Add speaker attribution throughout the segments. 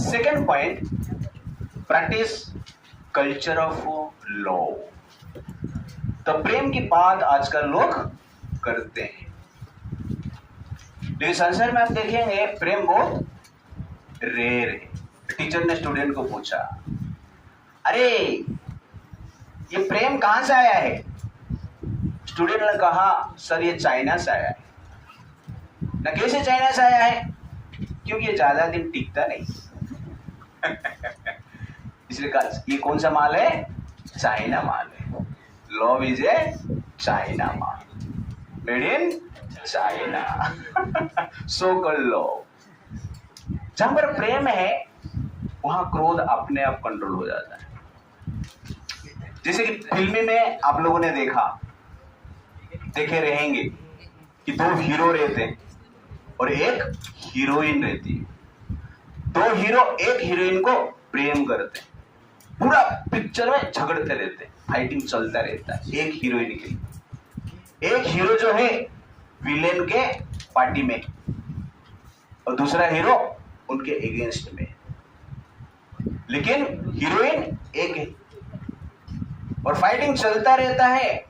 Speaker 1: Second point, practice culture of love. तो प्रेम की बात आजकल लोग करते हैं, लेकिन संसार में आप देखेंगे प्रेम बहुत रेयर है। टीचर ने स्टूडेंट को पूछा, अरे ये प्रेम कहां से आया है? स्टूडेंट ने कहा, सर ये चाइना से आया है। ना कैसे चाइना से आया है? क्योंकि ये ज्यादा दिन टिकता नहीं इसलिए कहा ये कौन सा माल है? चाइना माल है। Love is A China mall, made in China so called love. जहां पर प्रेम है वहां क्रोध अपने आप कंट्रोल हो जाता है। जैसे कि फिल्म में आप लोगों ने देखे रहेंगे कि दो हीरो रहते हैं और एक हीरोइन रहती है। दो हीरो एक हीरोइन को प्रेम करते हैं, पूरा पिक्चर में झगड़ते रहते हैं, फाइटिंग चलता रहता है एक हीरोइन के लिए। एक हीरो जो है विलेन के पार्टी में और दूसरा हीरो उनके अगेंस्ट में, लेकिन हीरोइन एक है और फाइटिंग चलता रहता है।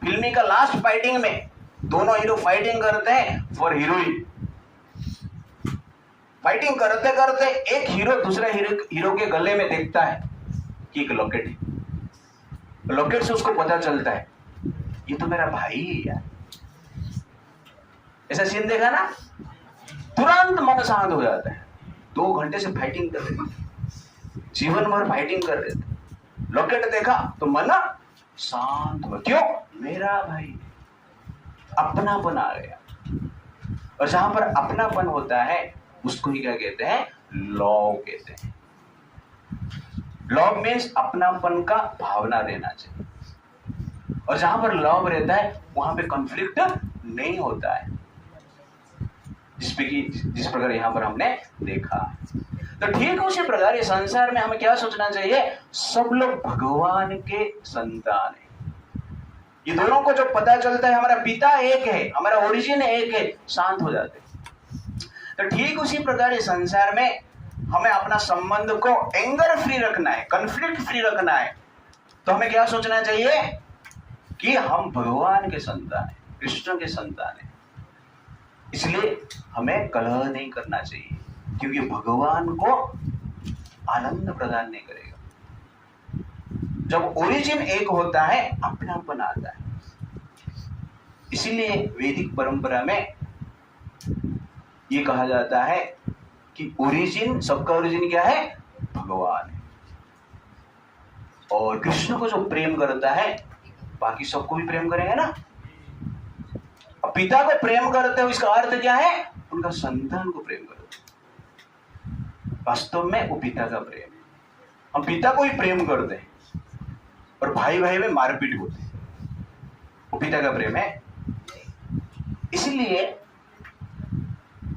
Speaker 1: फिल्मी का लास्ट फाइटिंग में दोनों हीरो फाइटिंग करते हैं फॉर हीरोइन। फाइटिंग करते करते एक हीरो दूसरे हीरो के गले में देखता है कि एक लॉकेट है। लॉकेट से उसको पता चलता है ये तो मेरा भाई है यार। ऐसा सीन देखा ना, तुरंत मन शांत हो जाता है। 2 घंटे से फाइटिंग कर रहे थे, जीवन भर फाइटिंग कर रहे थे, लॉकेट देखा तो मन शांत हुआ। क्यों? मेरा भाई, अपनापन आ गया। और जहां पर अपनापन होता है उसको ही क्या कहते हैं? लव कहते हैं। लव मीन्स अपनापन का भावना रहना चाहिए, और जहां पर लव रहता है वहां पे कॉन्फ्लिक्ट नहीं होता है, जिस प्रकार यहां पर हमने देखा। तो ठीक उसी प्रकार ये संसार में हमें क्या सोचना चाहिए? सब लोग भगवान के संतान है। ये दोनों को जो पता चलता है हमारा पिता एक है, हमारा ओरिजिन एक है, शांत हो जाते। तो ठीक उसी प्रकार इस संसार में हमें अपना संबंध को एंगर फ्री रखना है, कॉन्फ्लिक्ट फ्री रखना है। तो हमें क्या सोचना चाहिए कि हम भगवान के संतान हैं, कृष्ण के संतान हैं। इसलिए हमें कलह नहीं करना चाहिए, क्योंकि भगवान को आनंद प्रदान नहीं करेगा। जब ओरिजिन एक होता है अपनापन आता है। इसीलिए वैदिक परंपरा में ये कहा जाता है कि ओरिजिन, सबका ओरिजिन क्या है? भगवान है। और कृष्ण को जो प्रेम करता है बाकी सबको भी प्रेम करेंगे ना। अब पिता को प्रेम करते हो इसका अर्थ क्या है? उनका संतान को प्रेम करते। वास्तव में वो पिता का प्रेम है। हम पिता को ही प्रेम करते हैं और भाई भाई में मारपीट होती है, वो पिता का प्रेम है। इसलिए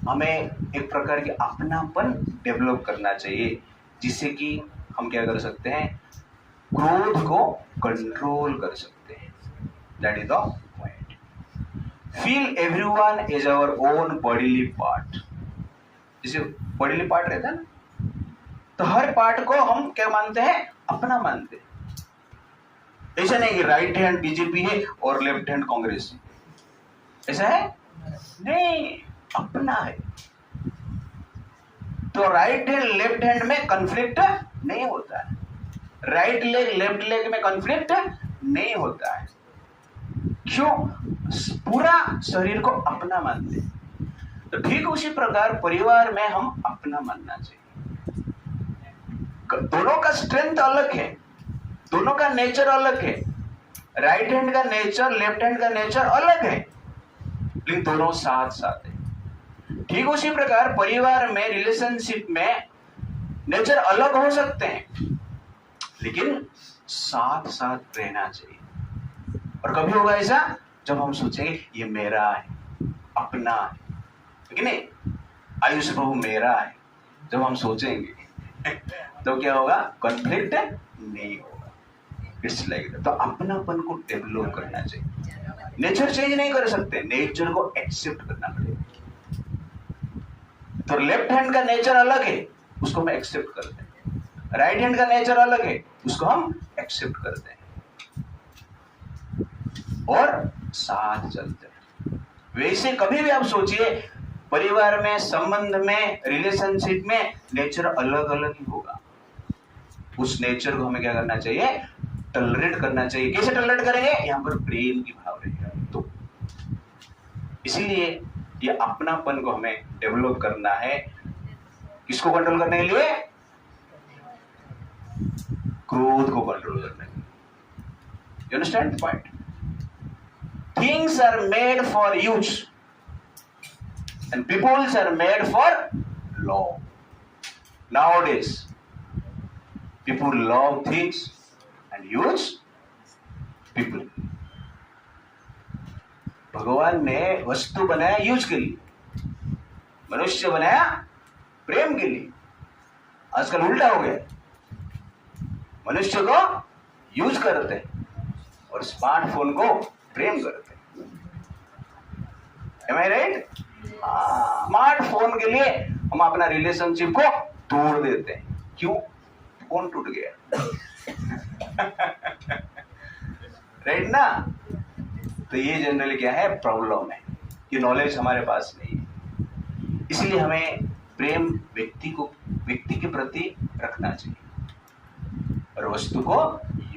Speaker 1: हमें एक प्रकार के अपनापन डेवलप करना चाहिए, जिससे कि हम क्या कर सकते हैं? क्रोध को कंट्रोल कर सकते हैं। That is the point. Feel everyone as our own bodily part. जैसे बॉडीली पार्ट रहता है ना, तो हर पार्ट को हम क्या मानते हैं? अपना मानते हैं। ऐसा नहीं कि राइट हैंड बीजेपी है और लेफ्ट हैंड कांग्रेस है, ऐसा है नहीं, अपना है। तो राइट हैंड लेफ्ट हैंड में कॉन्फ्लिक्ट नहीं होता है, राइट लेग लेफ्ट लेग में कॉन्फ्लिक्ट नहीं होता है। क्यों? पूरा शरीर को अपना मानते हैं। तो ठीक उसी प्रकार परिवार में हम अपना मानना चाहिए। दोनों का स्ट्रेंथ अलग है, दोनों का नेचर अलग है। राइट हैंड का नेचर लेफ्ट हैंड का नेचर अलग है, लेकिन दोनों साथ साथ है। ठीक उसी प्रकार परिवार में, रिलेशनशिप में नेचर अलग हो सकते हैं, लेकिन साथ साथ रहना चाहिए। और कभी होगा ऐसा जब हम सोचेंगे ये मेरा है, अपना है, ठीक है? आयुष प्रभु मेरा है, जब हम सोचेंगे तो क्या होगा? कॉन्फ्लिक्ट नहीं होगा। It's like that. तो अपनापन को डेवलप करना चाहिए। नेचर चेंज नहीं कर सकते, नेचर को एक्सेप्ट करना पड़ेगा। तो लेफ्ट हैंड का नेचर अलग है, उसको हम एक्सेप्ट करते हैं। राइट हैंड का नेचर अलग है, उसको हम एक्सेप्ट करते हैं और साथ चलते हैं। वैसे कभी भी आप सोचिए, परिवार में, संबंध में, रिलेशनशिप में नेचर अलग अलग ही होगा। उस नेचर को हमें क्या करना चाहिए? टॉलरेट करना चाहिए। कैसे टॉलरेट करेंगे? यहाँ पर प्रेम की भाव रहेगा। तो इसीलिए ये अपनापन को हमें डेवलप करना है। किसको कंट्रोल करने के लिए? क्रोध को कंट्रोल करने के लिए। You understand the point? Things are made for use and peoples are made for love. Nowadays, people love things and use people. भगवान ने वस्तु बनाया यूज के लिए, मनुष्य बनाया प्रेम के लिए। आजकल उल्टा हो गया, मनुष्य को यूज करते हैं और स्मार्टफोन को प्रेम करते हैं। Am I right? स्मार्टफोन के लिए हम अपना रिलेशनशिप को तोड़ देते हैं। क्यों? फोन टूट गया। राइट ना? तो ये जनरली क्या है? प्रॉब्लम है। ये नॉलेज हमारे पास नहीं है। इसलिए हमें प्रेम व्यक्ति के प्रति रखना चाहिए और वस्तु को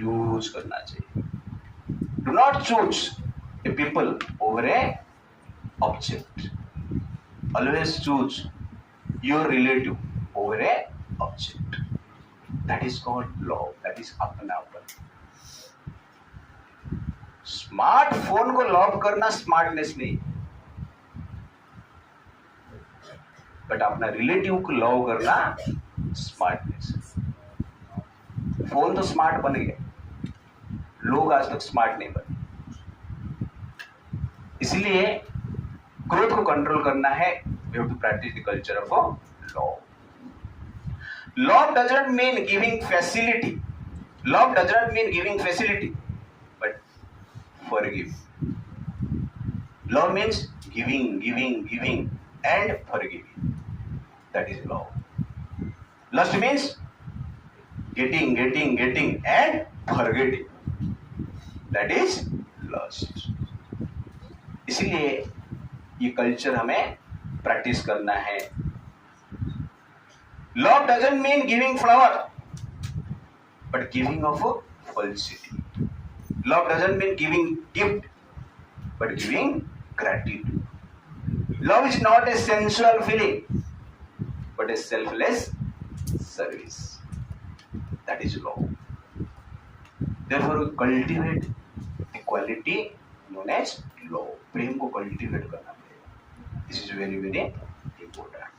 Speaker 1: यूज करना चाहिए। Do not choose a people over A object. Always choose your relative over a object. That is called love. That is अपनापन। स्मार्टफोन को लव करना स्मार्टनेस नहीं, बट अपना रिलेटिव को लव करना स्मार्टनेस। फोन तो स्मार्ट बन गया, लोग आज तक स्मार्ट नहीं बने। इसलिए क्रोध को कंट्रोल करना है। We have to practice the culture of love. Love does not mean giving facility. Love does not mean giving facility, but forgive. Love means giving, and forgiving. That is love. Lust means getting, and forgetting. That is lust. इसलिए ये culture हमें practice करना है। Love doesn't mean giving flower, but giving of felicity. Love doesn't mean giving gift, but giving gratitude. Love is not a sensual feeling, but a selfless service. That is love. Therefore, cultivate the quality known as love. प्रेम को cultivate करना पड़ेगा। This is very, very important.